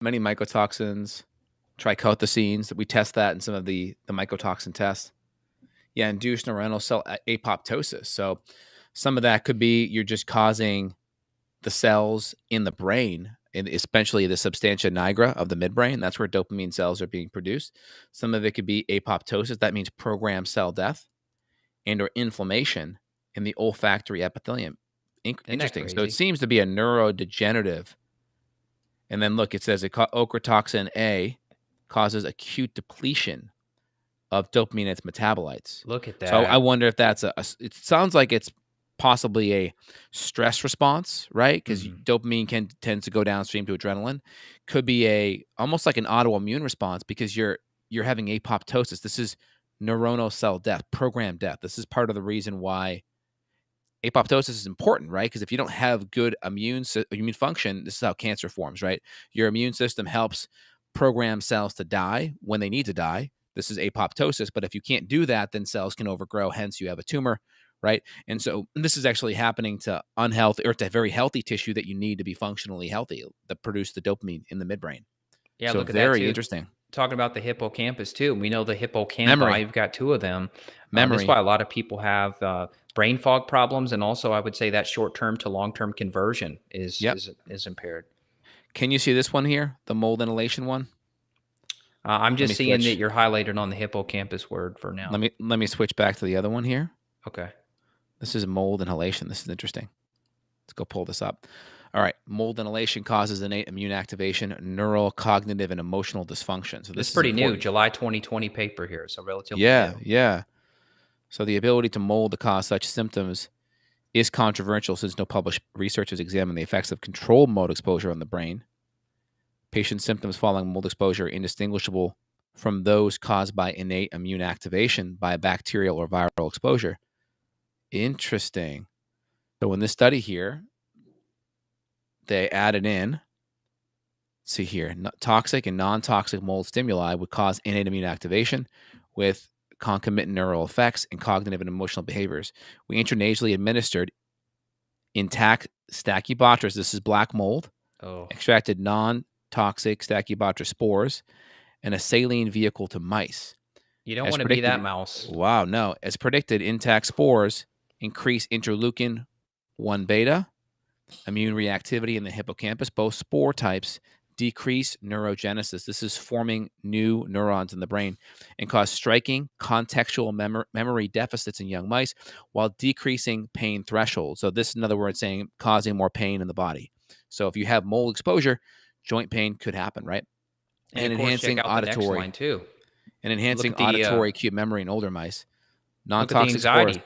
many mycotoxins, trichothecenes. We test that in some of the mycotoxin tests. Yeah, induced neuronal cell apoptosis. So some of that could be you're just causing the cells in the brain, and especially the substantia nigra of the midbrain. That's where dopamine cells are being produced. Some of it could be apoptosis. That means programmed cell death and or inflammation in the olfactory epithelium. Isn't that Interesting. So it crazy? seems to be a neurodegenerative. And then look, it says ochratoxin A causes acute depletion of dopamine and its metabolites. Look at So I that. wonder if that's it sounds like it's possibly a stress response, right? Because Mhm. dopamine tends to go downstream to adrenaline. Could be a almost like an autoimmune response because you're having apoptosis. This is neuronal cell death, programmed death. This is part of the reason why apoptosis is important, right? Because if you don't have good immune function, this is how cancer forms, right? Your immune system helps program cells to die when they need to die. This is apoptosis, but if you can't do that, then cells can overgrow. Hence, you have a tumor, right? And so this is actually happening to unhealthy or to very healthy tissue that you need to be functionally healthy that produce the dopamine in the midbrain. Yeah, So look at that very too. interesting. Talking about the hippocampus too. We know the hippocampi, Memory, you've got two of them. This is why memory. a lot of people have brain fog problems, and also I would say that short-term to long-term conversion is Yep. is impaired. Can you see this one here, the mold inhalation one? I'm Let me just seeing that switch. you're highlighted on the hippocampus word for now. Let me switch back to the other one here. Okay. This is mold inhalation. This is interesting. Let's go pull this up. All right. Mold inhalation causes innate immune activation, neural, cognitive, and emotional dysfunction. So This is this is pretty new, important. July 2020 paper here, so relatively Yeah. new. Yeah. So the ability to mold to cause such symptoms is controversial since no published research has examined the effects of controlled mold exposure on the brain. Patient symptoms following mold exposure are indistinguishable from those caused by innate immune activation by a bacterial or viral exposure. Interesting. So in this study here, they added in, see here, toxic and non-toxic mold stimuli would cause innate immune activation with concomitant neural effects and cognitive and emotional behaviors. We intranasally administered intact Stachybotrys, this is black mold, Oh, extracted non-toxic Stachybotrys spores, and a saline vehicle to mice. you don't As want to be that predicted, mouse. wow, no, as predicted, intact spores increase interleukin 1 beta, immune reactivity in the hippocampus. Both spore types decrease neurogenesis. This is forming new neurons in the brain and cause striking contextual memory deficits in young mice while decreasing pain thresholds. So this is another word saying causing more pain in the body. So if you have mold exposure, joint pain could happen, right? And And of course, check enhancing out the next line auditory too. and Look enhancing at the auditory acute memory in older mice. look at the Non-toxic spores anxiety.